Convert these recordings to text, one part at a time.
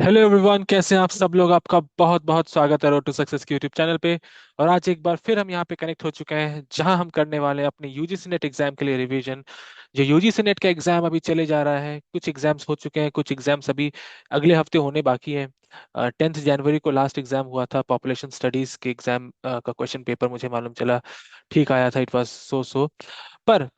Hello everyone, कैसे हैं आप सब लोग। आपका बहुत बहुत स्वागत है रोड टू सक्सेस के यूट्यूब चैनल पे। और आज एक बार फिर हम यहाँ पे कनेक्ट हो चुके हैं, जहां हम करने वाले हैं अपने यूजीसी नेट एग्जाम के लिए रिवीजन। जो यूजीसी नेट का एग्जाम अभी चले जा रहा है, कुछ एग्जाम्स हो चुके हैं, कुछ एग्जाम्स अभी अगले हफ्ते होने बाकी है। 10 जनवरी को लास्ट एग्जाम हुआ था, पॉपुलेशन स्टडीज के एग्जाम का क्वेश्चन पेपर मुझे मालूम चला ठीक आया था। इट वाज सो सो। पर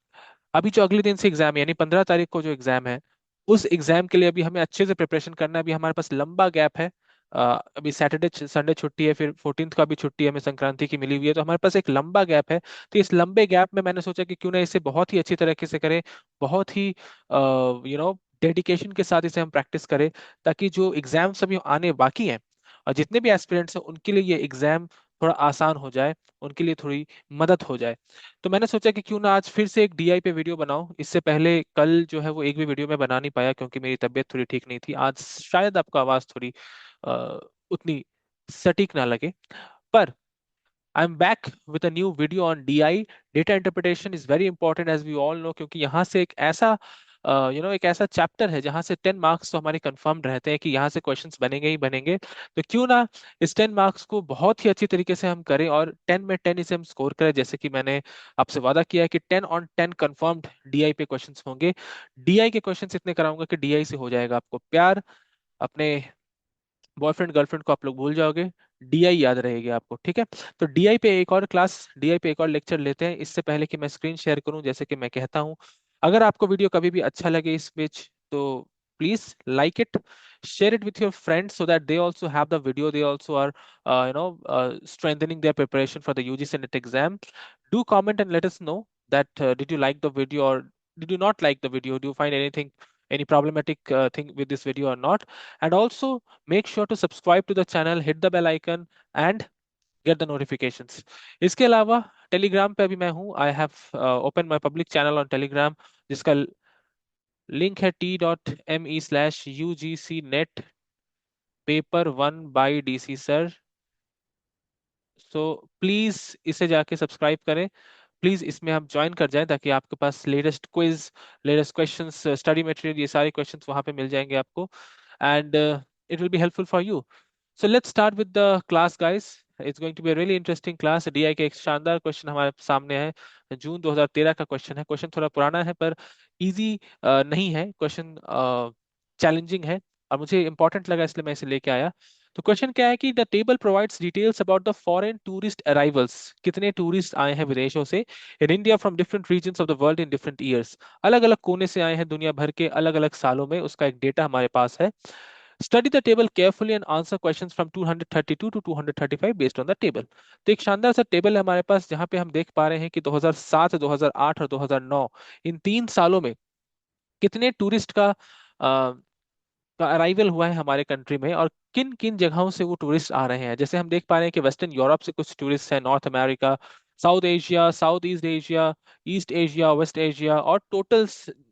अभी जो अगले दिन से एग्जाम है, यानी 15 तारीख को जो एग्जाम है, उस एग्जाम के लिए अभी हमें अच्छे से प्रिपरेशन करना है। अभी हमारे पास लंबा गैप है। अभी सैटरडे संडे छुट्टी है, फिर 14th का भी छुट्टी हमें संक्रांति की मिली हुई है, तो हमारे पास एक लंबा गैप है। तो इस लंबे गैप में मैंने सोचा कि क्यों ना इसे बहुत ही अच्छी तरीके से करें, बहुत ही डेडिकेशन के साथ इसे हम प्रैक्टिस करें, ताकि जो एग्जाम्स अभी आने बाकी हैं और जितने भी एस्पिरेंट्स हैं उनके लिए ये एग्जाम थोड़ा आसान हो जाए, उनके लिए थोड़ी मदद हो जाए। तो मैंने सोचा कि क्यों ना आज फिर से एक डीआई पे वीडियो बनाऊं। इससे पहले कल जो है वो एक भी वीडियो में बना नहीं पाया, क्योंकि मेरी तबीयत थोड़ी ठीक नहीं थी। आज शायद आपको आवाज थोड़ी अ, उतनी सटीक ना लगे, पर I am back with a new video on DI. Data interpretation is very important as we all know, क्योंकि यहाँ से एक ऐसा एक ऐसा चैप्टर है जहाँ से 10 मार्क्स तो हमारे कंफर्म रहते हैं कि यहाँ से क्वेश्चंस बनेंगे ही बनेंगे। तो क्यों ना इस 10 मार्क्स को बहुत ही अच्छी तरीके से हम करें और 10 में 10 इसे हम स्कोर करें, जैसे कि मैंने आपसे वादा किया है कि 10 on 10 कंफर्म्ड डीआई पे क्वेश्चंस होंगे। डीआई के क्वेश्चंस इतने कराऊंगा कि डीआई से हो जाएगा आपको प्यार। अपने बॉयफ्रेंड गर्लफ्रेंड को आप लोग भूल जाओगे, डीआई याद रहेगी आपको, ठीक है। तो डीआई पे एक और लेक्चर लेते हैं। इससे पहले कि मैं स्क्रीन शेयर करूं, जैसे कि मैं कहता हूं, अगर आपको वीडियो कभी भी अच्छा लगे इस बीच, तो please like it, share it with your friends so that they also have the video, they also are strengthening their preparation for the UGC NET exam. Do comment and let us know that did you like the video or did you not like the video, do you find anything, any problematic thing with this video or not. And also make sure to subscribe to the channel, hit the bell icon and get the notifications. इसके अलावा Telegram पे अभी मैं हूँ। I have open my public channel on Telegram, जिसका link है t.me/UGC net paper 1 by DC sir। So please इसे जाके सब्सक्राइब करें। प्लीज इसमें आप ज्वाइन कर जाएं, ताकि आपके पास latest quiz, latest questions, study material, ये सारे क्वेश्चंस वहां पे मिल जाएंगे आपको। And it will be helpful for you. So let's start with the class guys. It's going to be a really interesting class. DI का एक शानदार क्वेश्चन हमारे सामने है। जून 2013 का क्वेश्चन है। क्वेश्चन थोड़ा पुराना है, पर इजी नहीं है क्वेश्चन, चैलेंजिंग है, और मुझे इंपॉर्टेंट लगा इसलिए मैं इसे लेके आया। तो क्वेश्चन क्या है कि the table provides details about the foreign tourist arrivals. कितने टूरिस्ट आए हैं विदेशों से in India from different regions of the world in different years. अलग अलग कोने से आए हैं दुनिया भर के अलग अलग सालों में, उसका एक डेटा हमारे पास है। Study the table carefully and answer questions from 232 to 235 based on the table. तो एक शानदार सा टेबल है हमारे पास, जहां पे हम देख पा रहे हैं कि 2007, 2008 और 2009, इन 3 सालों में कितने टूरिस्ट का अराइवल हुआ है हमारे कंट्री में, और किन किन जगहों से वो टूरिस्ट आ रहे हैं। जैसे हम देख पा रहे हैं कि वेस्टर्न यूरोप से कुछ टूरिस्ट हैं, North America, South Asia, South East Asia, East Asia, West Asia, और टोटल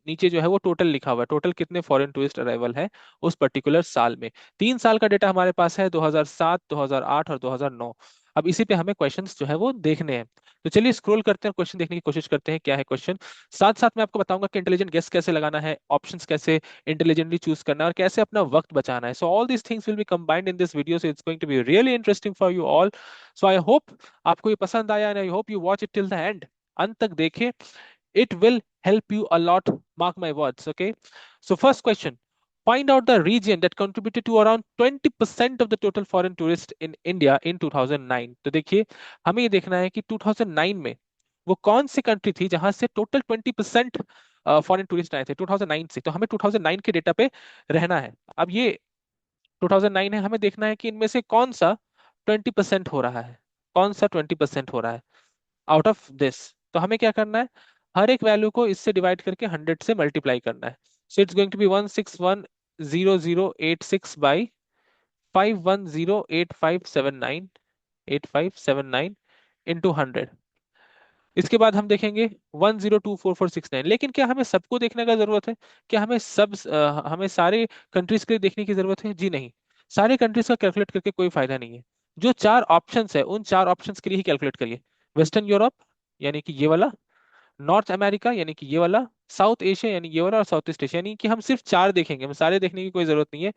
नीचे जो है वो टोटल लिखा हुआ है, टोटल कितने फॉरेन टूरिस्ट अराइवल है उस पर्टिकुलर साल में। 3 साल का डेटा हमारे पास है, 2007, 2008 और 2009। अब इसी पे हमें क्वेश्चंस जो है वो देखने हैं। तो चलिए स्क्रॉल करते हैं, क्वेश्चन देखने की कोशिश करते हैं क्या है क्वेश्चन। साथ साथ मैं आपको बताऊंगा कि इंटेलिजेंट गेस कैसे लगाना है, ऑप्शंस कैसे इंटेलिजेंटली चूज करना है, और कैसे अपना वक्त बचाना है। So all these things will be combined in this video, so it's going to be really interesting for you all. So I hope आपको ये पसंद आया, and I hope you watch it till the end. अंत तक देखें, it will help you a lot, mark my words, okay? So first question, find out the region that contributed to around 20% of the total foreign tourists in India in 2009। तो देखिए, हमें ये देखना है कि 2009 में वो कौन सी कंट्री थी जहां से टोटल 20% फॉरेन टूरिस्ट आए थे 2009 से। तो हमें 2009 के डेटा पे रहना है। अब ये 2009 है, हमें देखना है कि इनमें से कौन सा 20% हो रहा है, कौन सा 20% हो रहा है आउट ऑफ दिस। तो हमें क्या करना है, हर एक वैल्यू को इससे डिवाइड करके 100 से मल्टीप्लाई करना है। So it's going to be 161,086 by 5108579 into 100। इसके बाद हम देखेंगे 1024469। लेकिन क्या हमें सबको देखने का जरूरत है? क्या हमें सारे कंट्रीज के लिए देखने की जरूरत है? जी नहीं। सारे कंट्रीज का कैलकुलेट करके कोई फायदा नहीं है। जो 4 ऑप्शंस है उन 4 ऑप्शंस के लिए ही कैलकुलेट करिए। वेस्टर्न यूरोप यानी कि ये वाला, नॉर्थ अमेरिका यानी कि ये वाला, साउथ एशिया यानी ये वाला, और साउथ ईस्ट एशिया, यानी कि हम सिर्फ 4 देखेंगे, हम सारे देखने की कोई जरूरत नहीं है।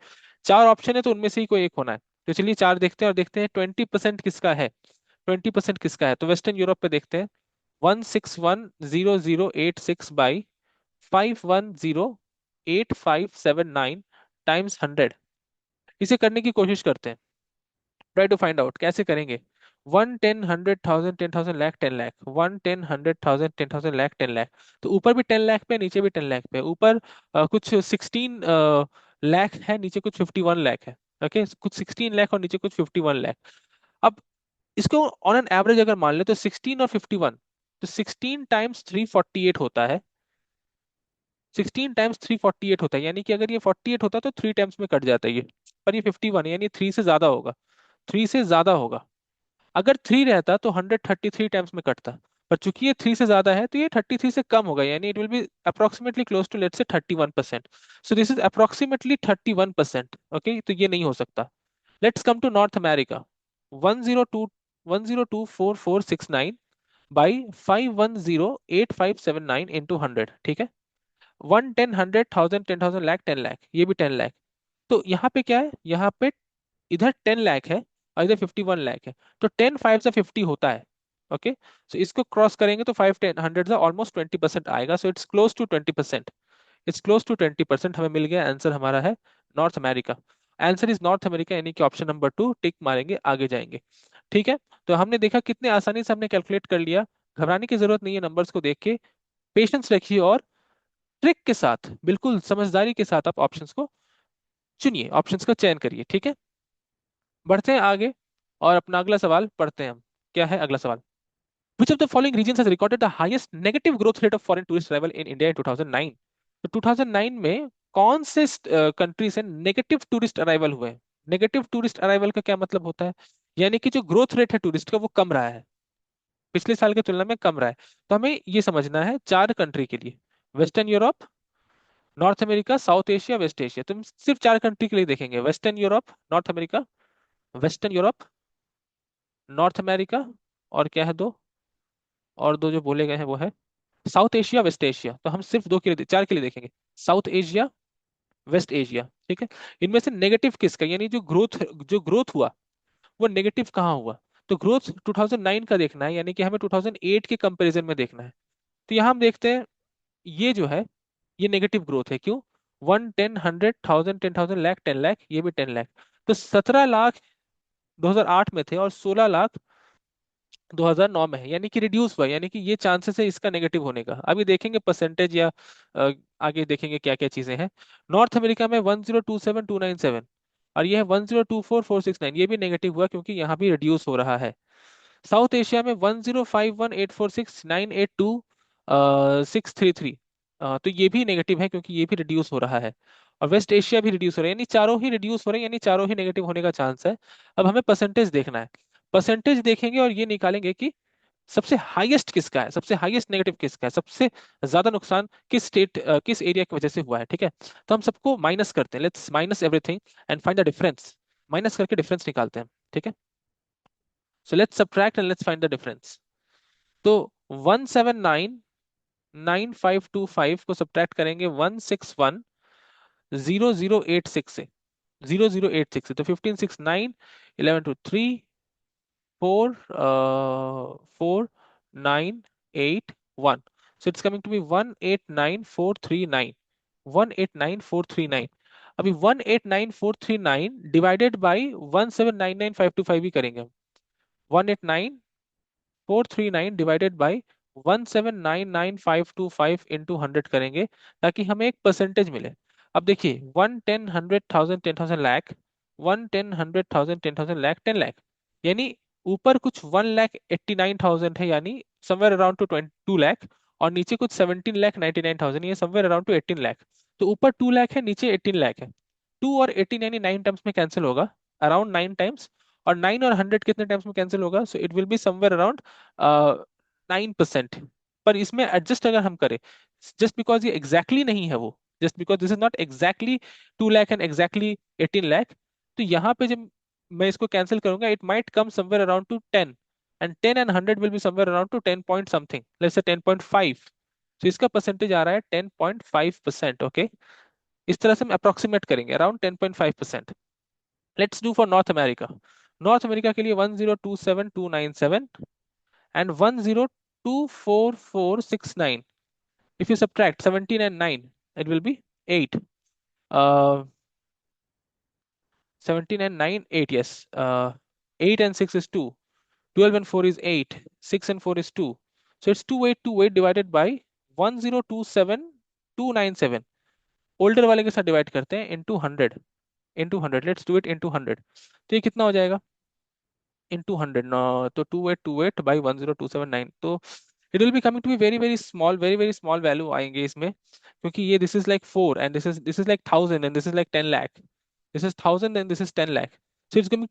चार ऑप्शन है तो उनमें से ही कोई एक होना है। तो चलिए चार देखते हैं और देखते हैं 20% किसका है। 20% किसका है, तो वेस्टर्न यूरोप पे देखते हैं। 1610086 बाई 5108579 टाइम्स 100। इसे करने की कोशिश करते हैं। ट्राई टू फाइंड आउट कैसे करेंगे। 1 10 100 1000 10,000 लाख 10 लाख, 1 10 100 1000 10,000 लाख 10 लाख। तो ऊपर भी 10 लाख पे नीचे भी 10 लाख पे। ऊपर कुछ 16 लाख है, नीचे कुछ 51 लाख है। ओके, कुछ 16 लाख और नीचे कुछ 51 लाख। अब इसको ऑन एन एवरेज अगर मान ले तो 16 और 51, तो 16 टाइम्स 348 होता है। 16 टाइम्स 348 होता है, यानी कि अगर ये 48 होता तो 3 टाइम्स में कट जाता है ये। पर ये 51 है, यानी 3 से ज्यादा होगा। 3 से ज्यादा होगा। अगर 3 रहता तो 133 टाइम्स में कटता। पर चूंकि ये 3 से ज्यादा है तो ये 33 से कम होगा, यानी it will be approximately close to let's say 31%। So this is approximately 31%। Okay, तो ये नहीं हो सकता। Let's come to North America. 102 1024469 by 5108579 into 100, ठीक है। 1 10 100 1000 10,000 लाख 10 लाख, ये भी 10 लाख। तो यहाँ पे क्या है, यहाँ पे इधर 10 लाख है और इधर 51 लाख है। तो 10 5 से 50 होता है। ओके, सो इसको क्रॉस करेंगे तो 5 10 100 से ऑलमोस्ट 20% आएगा। So it's close to 20%। It's close to 20%। हमें मिल गया आंसर, हमारा है North America. Answer is North America, यानी कि ऑप्शन नंबर 2 टिक मारेंगे, आगे जाएंगे। ठीक है, तो हमने देखा कितने आसानी से हमने कैलकुलेट कर लिया। घबराने की जरूरत नहीं है, नंबर्स को देख के पेशेंस रखिए और ट्रिक के साथ, बिल्कुल समझदारी के साथ आप ऑप्शंस को चुनिए, ऑप्शंस का चयन करिए। ठीक है, बढ़ते हैं आगे और अपना अगला सवाल पढ़ते हैं हम। क्या है अगला सवाल। Which of the following regions has recorded the highest negative growth rate of foreign tourist arrival in India in 2009? तो 2009 में कौन से कंट्री से नेगेटिव टूरिस्ट अराइवल हुए। नेगेटिव टूरिस्ट अराइवल का क्या मतलब होता है, यानी कि जो ग्रोथ रेट है टूरिस्ट का वो कम रहा है, पिछले साल की तुलना में कम रहा है। तो हमें ये समझना है चार कंट्री के लिए। Western Europe, North America, South Asia, West Asia. तुम सिर्फ चार कंट्री के लिए देखेंगे, Western Europe, North America, Western Europe, North America, और क्या है दो, और दो जो बोले गए हैं वो है साउथ एशिया, वेस्ट एशिया। तो हम सिर्फ दो के लिए, चार के लिए देखेंगे, साउथ एशिया, वेस्ट एशिया। ठीक है, इनमें से नेगेटिव किसका, यानी जो ग्रोथ हुआ वो नेगेटिव कहाँ हुआ। तो ग्रोथ 2009 का देखना है, यानी कि हमें 2008 के कंपैरिजन में देखना है। तो यहाँ हम देखते हैं ये जो है ये नेगेटिव ग्रोथ है। क्यों, 1 10 100 1000 10,000 लाख 10 लाख, ये भी 10 लाख। तो 17 लाख 2008 में थे और 16 लाख 2009 में है, यानी कि रिड्यूस हुआ, यानी कि ये चांसेस है इसका नेगेटिव होने का। अभी देखेंगे परसेंटेज या आगे देखेंगे क्या क्या चीजें हैं। नॉर्थ अमेरिका में 1027297 और ये है 1024469, ये भी नेगेटिव हुआ क्योंकि यहाँ भी रिड्यूस हो रहा है। साउथ एशिया में 10518469882 633, तो ये भी नेगेटिव है क्योंकि ये भी रिड्यूस हो रहा है। और वेस्ट एशिया भी रिड्यूस हो रहा है, यानी चारों ही रिड्यूस हो रहे हैं, यानी चारों ही नेगेटिव होने का चांस है। अब हमें परसेंटेज देखना है। परसेंटेज देखेंगे और ये निकालेंगे कि सबसे हाईएस्ट किसका है, सबसे हाईएस्ट नेगेटिव किसका है, सबसे ज्यादा नुकसान किस स्टेट किस एरिया की वजह से हुआ है। ठीक है, तो हम सबको माइनस करते हैं, let's minus everything and find the difference. Minus करके डिफरेंस निकालते हैं। ठीक है, so let's subtract and let's find the difference. तो 1799525 को सब्ट्रैक्ट करेंगे 1610086 से, 0086 से। तो 1569 11 to 3 4 4981। So it's coming to be 189439, 189439। अभी 189439 डिवाइडेड बाई 1799525 ही करेंगे हम। 189,439 डिवाइडेड बाई 1799525 इंटू 100 करेंगे ताकि हमें एक परसेंटेज मिले। अब देखिए 1 10 100 10,000 10,000 लाख, 1 10 100 10,000 10,000 लाख 10 लाख, यानी ऊपर कुछ 1,89,000 है, यानी समवेयर अराउंड टू 2 लाख। और नीचे कुछ 17,99,000, ये समवेयर अराउंड टू 18 लाख। तो ऊपर 2 लाख है, नीचे 18 लाख है। 2 और 18 यानी 9 टाइम्स में कैंसिल होगा, अराउंड 9 टाइम्स। और 9 और 100 कितने टाइम्स में कैंसिल होगा, सो it will be somewhere around 9%। पर इसमें एडजस्ट अगर हम करें, जस्ट बिकॉज ये एग्जैक्टली नहीं है वो, just because this is not exactly 2 lakh and exactly 18 lakh, तो यहाँ पे जब मैं इसको कैंसिल करूंगा it might come somewhere around two 10, and 10 and 100 will be somewhere around two 10 point something, let's say 10.5। तो इसका परसेंटेज आ रहा है 10.5%। ओके, इस तरह से हम अप्रोक्सीमेट करेंगे around 10.5%। Let's do for north America. North America के लिए 1027297 and 1024469. If you subtract 17 and 9, it will be 8. 17 and 9, 8, yes. 8 and 6 is 2. 12 and 4 is 8. 6 and 4 is 2. So it's 2828 divided by 1027297. Older वाले के साथ डिवाइड करते हैं into 100। Into 100, let's do it into 100। तो ये कितना हो जाएगा इनटू 100 ना? तो 2828 बाई 10279, तो it will be coming to be very very small, very very small value आएंगे इसमें, क्योंकि ये this is like 4 and this is like 1000 and this is like 10 lakh. This is 1000 and this is 10 lakh. So it's going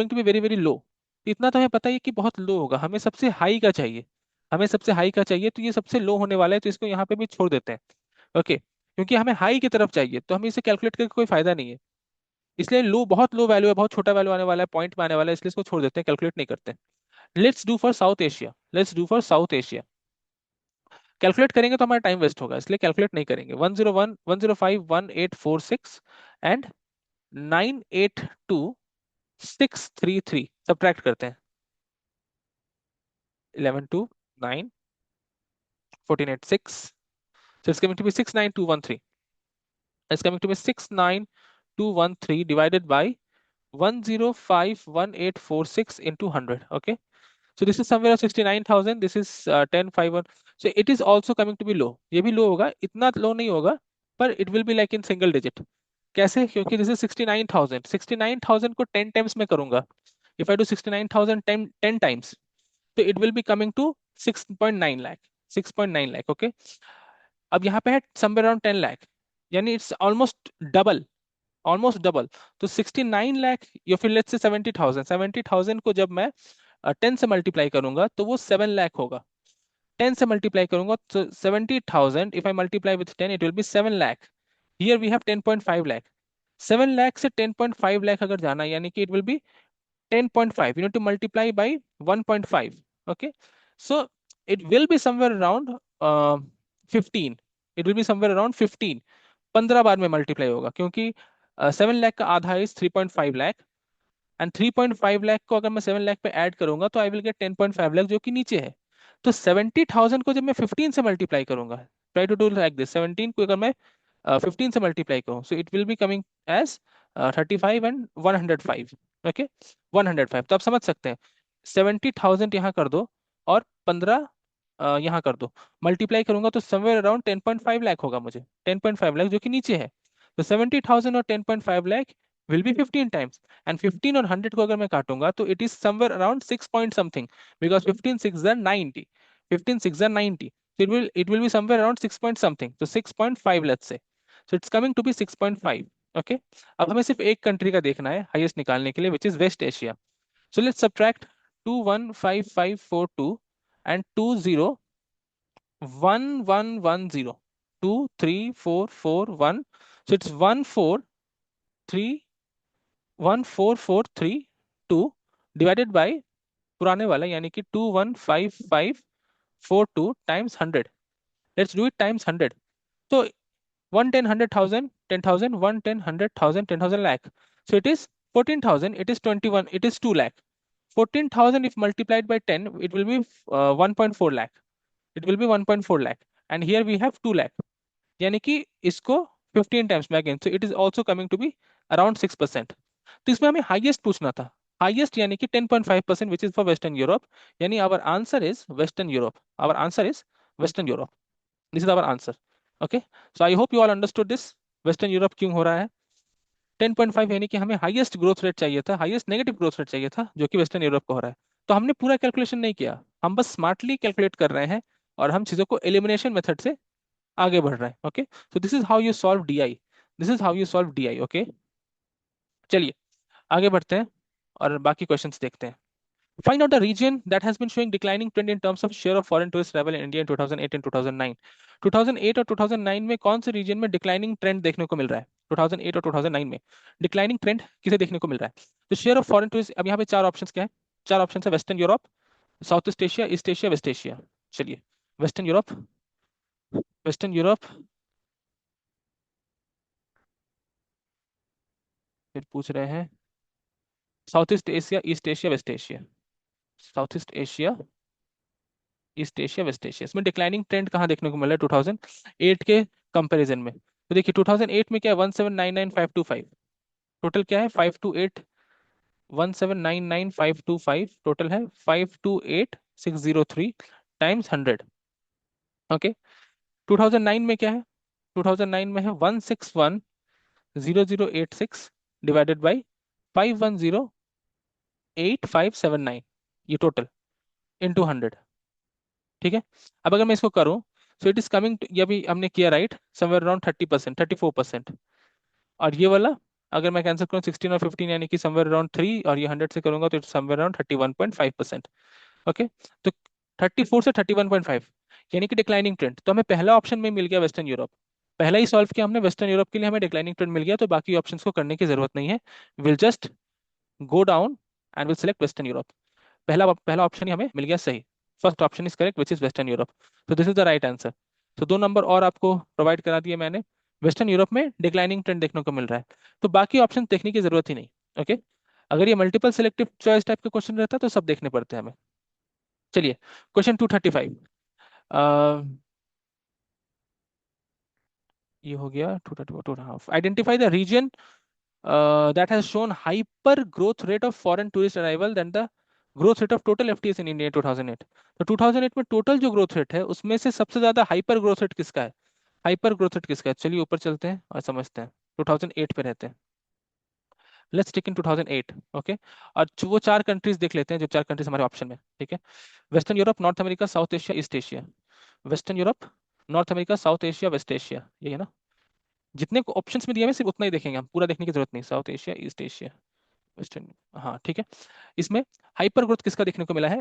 to be very very low. इतना तो हमें पता है कि बहुत लो होगा, हमें सबसे हाई का चाहिए। हमें सबसे हाई का चाहिए, तो ये सबसे लो होने वाला है, तो इसको यहाँ पे भी छोड़ देते हैं। ओके, क्योंकि हमें हाई की तरफ चाहिए, तो हमें इसे कैलकुलेट करके कोई फायदा नहीं है। इसलिए लो, बहुत लो वैल्यू है, बहुत छोटा वैल्यू आने वाला है, पॉइंट में आने वाला है, इसलिए इसको छोड़ देते हैं, कैलकुलेट नहीं करते। Let's do for south Asia. Let's do for south Asia. Calculate करेंगे तो हमारा टाइम वेस्ट होगा, इसलिए कैलकुलेट नहीं करेंगे। 101 105 1846 एंड 982633 सब्ट्रैक्ट करते हैं। 11 2 9 14 8 6, so it's coming to be 69213. It's coming to be 69213 divided by 1051846 into 100. Okay, so this is somewhere 69,000, this is 1051, so it is also coming to be low। ये भी लो होगा, इतना लो नहीं होगा, पर it will be like in single digit। कैसे? क्योंकि this is 69,000, 69,000 को 10 टाइम्स में करूंगा। if I do 69,000 10 times, तो it will be coming to 6.9 lakh। 6.9 lakh, okay। अब यहाँ पे है somewhere around 10 lakh, यानी it's almost double, almost double. तो 69 लाख या फिर लेट्स से 70,000, 70,000 को जब मैं 10 से मल्टीप्लाई करूंगा तो वो 7 लाख होगा। 10 से मल्टीप्लाई करूंगा तो 70,000 if I multiply with 10 it will be 7 lakh. Here we have 10.5 lakh. 7 lakh से 10.5 लाख अगर जाना, यानी कि it will be 10.5, you need to multiply by 1.5। okay, so it will be somewhere around 15। it will be somewhere around 15। 15 बार में multiply होगा, क्योंकि 7 लाख का आधा इज 3.5 लाख, एंड 3.5 लाख को अगर मैं 7 लाख पे ऐड करूंगा तो आई विल गेट 10.5 लाख, जो कि नीचे है। तो 70,000 को जब मैं 15 से मल्टीप्लाई करूंगा, try to do like this, 17 को अगर मैं 15 से मल्टीप्लाई करूँ, so it will be coming as 35 and 105। Okay, 105, तो आप समझ सकते हैं 70,000 यहाँ कर दो और 15 यहाँ कर दो, मल्टीप्लाई करूंगा तो समवेयर अराउंड 10.5 लाख होगा मुझे, 10.5 लाख जो कि नीचे है। तो 70,000 और 10.5 lakh will be 15 times, and 15 और 100 को अगर मैं काटूंगा तो it is somewhere around 6 point something, because 15 6 are 90, 15 6 are 90, so it will be somewhere around 6 point something, so 6.5 let's say, so it's coming to be 6.5। okay, अब हमें सिर्फ एक कंट्री का देखना है हाईएस्ट निकालने के लिए, which is West Asia. so let's subtract 215542 and 201110, 23441, so it's 14432 divided by पुराने वाला, यानी कि 215542 times 100। Let's do it times 100। तो 110 100,000 10,000 110 100,000 10,000 lakh, so it is 14,000, it is 21, it is 2 lakh। 14,000 if multiplied by 10 it will be 1.4 lakh, it will be 1.4 lakh, and here we have 2 lakh, यानी कि इसको 15 times में again, so it is also coming to be around 6%। तो इसमें हमें highest पूछना था, highest यानी कि 10.5%, which is for western Europe, यानी our answer is western Europe. Our answer is western Europe, this is our answer. Okay, so I hope you all understood this, western Europe क्यों हो रहा है। 10.5 यानी कि हमें हाईएस्ट ग्रोथ रेट चाहिए था, हाईएस्ट नेगेटिव ग्रोथ रेट चाहिए था, जो कि वेस्टर्न यूरोप को हो रहा है। तो हमने पूरा कैलकुलेशन नहीं किया, हम बस स्मार्टली कैलकुलेट कर रहे हैं, और हम चीजों को एलिमिनेशन मेथड से आगे बढ़ रहा है। Okay, so this is how you solve DI, this is how you solve DI. Okay, चलिए आगे बढ़ते हैं और बाकी क्वेश्चंस देखते हैं। Find out the region that has been showing declining trend in terms of share of foreign tourist travel in India in 2008 and 2009। 2008 और 2009 में कौन से रीजन में डिक्लाइनिंग ट्रेंड देखने को मिल रहा है? 2008 और 2009 में डिक्लाइनिंग ट्रेंड किसे देखने को मिल रहा है? तो शेयर ऑफ फॉरेन टूरिस्ट, अब यहाँ पे चार ऑप्शंस क्या है? चार ऑप्शन है, Western Europe, South East Asia, East Asia, West Asia. चलिए, वेस्टर्न यूरोप, वेस्टर्न यूरोप, फिर पूछ रहे हैं South East Asia, East Asia, West Asia. South East Asia, East Asia, West Asia, इसमें डिक्लाइनिंग ट्रेंड कहाँ देखने को मिला है 2008 के कंपैरिजन में? तो देखिए 2008 में क्या है, 1799525। टोटल क्या है, 528, 1799525 टोटल है, 528603 टाइम्स 100। ओके। 2009 में क्या है, 2009 में है 1610086 डिवाइडेड बाई 5108,579, ये टोटल इनटू 100। ठीक है। अब अगर मैं इसको करूं, सो इट इज कमिंग, ये भी हमने किया राइट, समवेयर अराउंड 30%, 34%। और ये वाला अगर मैं कैंसिल करूँ 16 और 15, यानी कि समवेयर अराउंड 3, और ये 100 से करूंगा तो इट्स समवेयर अराउंड 31.5%। ओके। तो 34 से 31.5, यानी कि डिक्लाइनिंग ट्रेंड। तो हमें पहला ऑप्शन में मिल गया वेस्टर्न यूरोप, पहला ही सॉल्व किया हमने, वेस्टर्न यूरोप के लिए हमें डिक्लाइनिंग ट्रेंड मिल गया, तो बाकी ऑप्शंस को करने की जरूरत नहीं है। Will just go down and will select western Europe. पहला पहला ऑप्शन ही हमें मिल गया सही। First option is correct which is western Europe. तो this is the right answer. तो 2 नंबर और आपको प्रोवाइड करा दिए मैंने। वेस्टर्न यूरोप में डिक्लाइनिंग ट्रेंड देखने को मिल रहा है, तो बाकी ऑप्शन देखने की जरूरत ही नहीं। ओके। अगर ये मल्टीपल सिलेक्टिव चॉइस टाइप का क्वेश्चन रहता तो सब देखने पड़ते हैं हमें। चलिए, क्वेश्चन 235। ये हो गया 232.5। Identify the region that has shown hyper growth rate of foreign tourist arrival than the growth rate of total FTS in India in 2008। तो 2008 में टोटल जो ग्रोथ रेट है उसमें से सबसे ज्यादा हाइपर ग्रोथ रेट किसका है? हाइपर ग्रोथ रेट किसका है, चलिए ऊपर चलते हैं और समझते हैं। 2008 पे रहते हैं, लेट्स टेक इन 2008। ओके। और वो 4 कंट्रीज देख लेते हैं, जो 4 कंट्रीज हमारे ऑप्शन में। ठीक है। Western Europe, North America, South Asia, East Asia. Western Europe, North America, South Asia, West Asia, ये है ना। जितने ऑप्शंस में दिए हुए सिर्फ उतना ही देखेंगे हम, पूरा देखने की जरूरत नहीं। South Asia, East Asia, western, हाँ ठीक है। इसमें हाइपर ग्रोथ किसका देखने को मिला है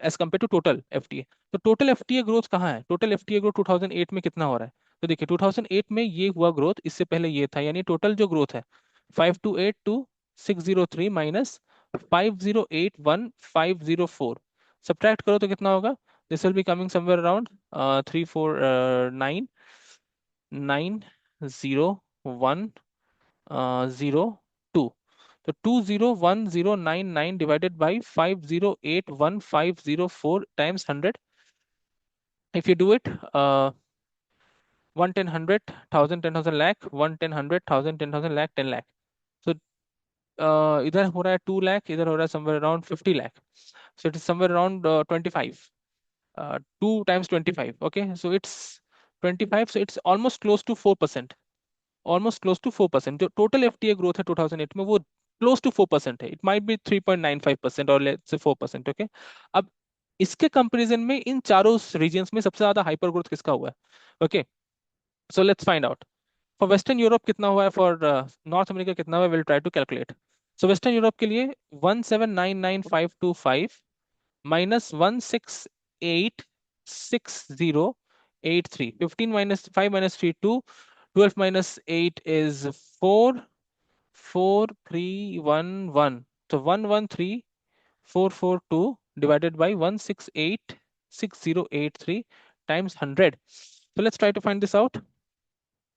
as compare to total FTA? तो टोटल एफटीए ग्रोथ कहाँ है, टोटल एफटीए ग्रोथ 2008 में कितना हो रहा है? तो देखिए 2008 में ये हुआ ग्रोथ, इससे पहले ये था, यानी टोटल जो ग्रोथ है 5282603 माइनस 5081504, सब्ट्रैक्ट करो तो कितना होगा? This will be coming somewhere around 3499010 तो 201099 divided by 5081504 times 100। If you do it, 1 10 100 1000 10,000 lakh, 1 10 100 1000 10,000 lakh, 10 lakh. So इधर हो रहा है 2 लाख, इधर हो रहा है somewhere around 50 lakh. So it is somewhere around 25, 2 times 25। Okay, so it's 25, so it's almost close to 4%। Almost close to 4%। जो टोटल एफटीए ग्रोथ है 2008 में वो क्लोज टू 4% है। इट माइट बी 3.95% और लेट्स से 4%। ओके। अब इसके कंपैरिजन में इन चारों रीजन्स में सबसे ज्यादा हाइपर ग्रोथ किसका हुआ है? Okay, so let's find out. For western Europe कितना हुआ है, फॉर नॉर्थ अमेरिका कितना हुआ है, will try to calculate. So western Europe के लिए 1799525 minus 1686083, 15 minus 5 minus 3 2, 12 minus 8 is 4, 4311। So 113442 divided by 1686083 times 100। So let's try to find this out.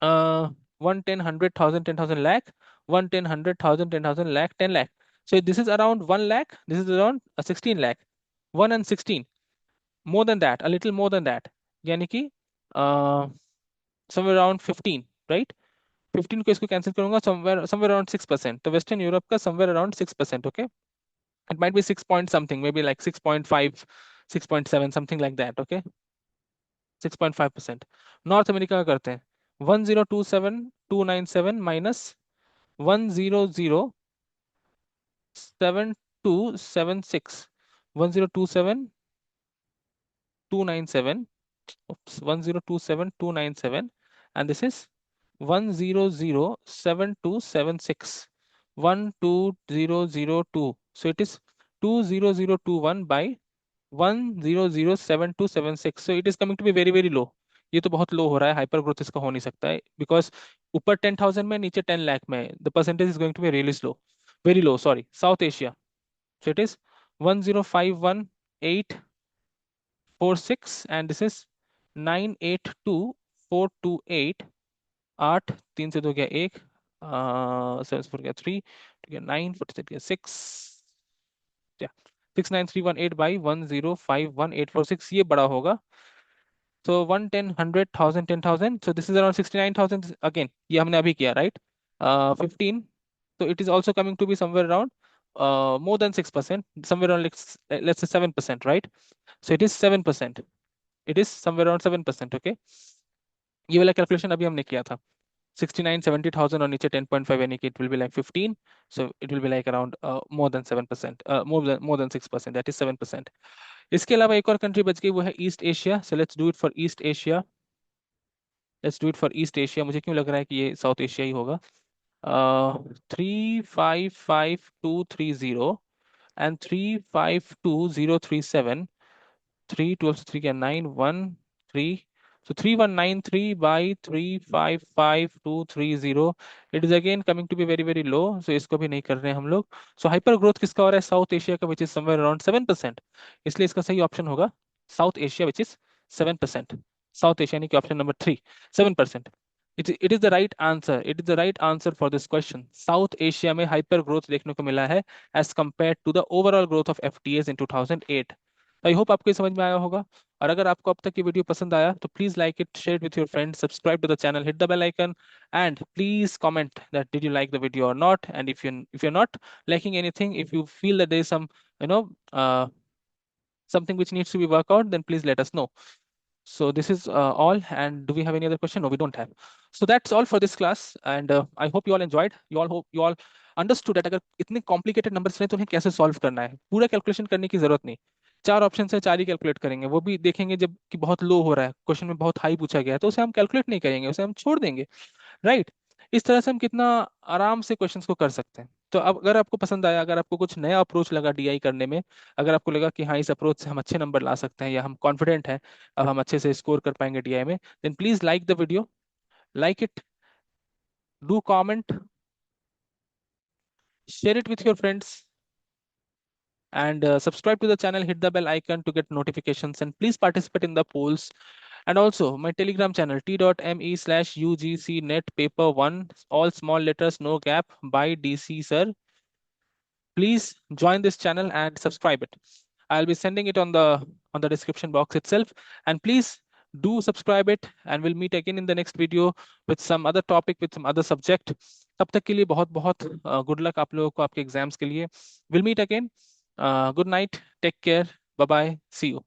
1 10 100 1000 10,000 lakh, 1 10 100 1000 10,000 lakh, 10 lakh। So this is around 1 lakh, this is around 16 lakh, 1 and 16, more than that, a little more than that, यानी कि uh, somewhere around 15, right? 15 को इसको cancel करूंगा, somewhere somewhere around 6%। तो western Europe का somewhere around 6%। Okay, it might be 6 point something, may be like 6.5, 6.7, something like that. Okay, 6.5%। North America का करते हैं, 1027297 minus 1007276, 1027297, oops, 1027297, and this is 1007276, 12002, so it is 20021 by 1007276, so it is coming to be very very low। ये तो बहुत लो हो रहा है, hyper growth इसका हो नहीं सकता है, बिकॉज ऊपर 10,000 में, नीचे 10 लाख में, the percentage is going to be really slow, very low. Sorry, South Asia, so it is 1051846 and this is 982428। 8, 3 से 2 गया 1, सेवन फोर गया 3, ठीक है 9, 47 गया 6, या 69318/10518446, ये बड़ा होगा। So 1, 10, 100, 1000, 10,000. So this is around 69,000 again. ये हमने अभी किया, right? 15. So it is also coming to be somewhere around more than 6%, somewhere around like, let's say 7%, right? So it is 7%. It is somewhere around 7%, okay? ये वाला calculation अभी हमने किया था। 69, 70,000 और नीचे 10.5, यानी कि it will be like 15. So it will be like around more than 7%, more than 6%, that is 7%. इसके अलावा एक और कंट्री बच गई, वो है east Asia. So let's do it for east Asia. Let's do it for east Asia. मुझे क्यों लग रहा है कि ये साउथ एशिया ही होगा। 355,230 and 352,037, 3 12 3 9 1 3, so 3193/355,230, it is again coming to be very very low, so इसको भी नहीं कर रहे हैं हम लोग। so हाइपर ग्रोथ किसका हो रहा है, साउथ एशिया का, विच इज समवेयर अराउंड 7%। इसलिए इसका सही ऑप्शन होगा south Asia, which is 7%। South Asia यानी कि option number 3, 7%। it is the right answer, it is the right answer for this question। South Asia में हाइपर ग्रोथ देखने को मिला है as compared to the overall growth of FTAs in 2008। I hope आपको ये समझ में आया होगा। और अगर आपको अब तक ये वीडियो पसंद आया तो please like it, share with your friends, subscribe to the channel, hit the bell icon, and please comment that did you like the video और not. And if you're not liking anything, if you feel that there is some, you know, something which needs to be worked out, then please let us know। So this is all. And do we have any other question? No, we don't have. So that's all for this class. And I hope you all enjoyed. You all hope you all understood that अगर इतने complicated numbers हैं तो उन्हें कैसे solve करना है, पूरा calculation करने की जरूरत नहीं। चार ऑप्शन है, चार ही कैलकुलेट करेंगे, वो भी देखेंगे जब कि बहुत लो हो रहा है, क्वेश्चन में बहुत हाई पूछा गया है, तो उसे हम कैलकुलेट नहीं करेंगे, उसे हम छोड़ देंगे, राइट। इस तरह से हम कितना आराम से क्वेश्चंस को कर सकते हैं। तो अब अगर आपको पसंद आया, अगर आपको कुछ नया अप्रोच लगा डीआई करने में, अगर आपको लगा कि हाँ इस अप्रोच से हम अच्छे नंबर ला सकते हैं, या हम कॉन्फिडेंट हैं अब हम अच्छे से स्कोर कर पाएंगे डीआई में, then please like the video, like it, do comment, share it with your friends, and subscribe to the channel, hit the bell icon to get notifications, and please participate in the polls. And also my telegram channel t.me/ugcnet paper 1, all small letters, no gap, by DC sir. Please join this channel and subscribe it. I'll be sending it on the description box itself, and please do subscribe it, and we'll meet again in the next video with some other topic, with some other subject। तब तक के लिए बहुत बहुत good luck आप लोगों को आपके एग्जाम्स के लिए। Will meet again. Good night, take care, bye bye, see you.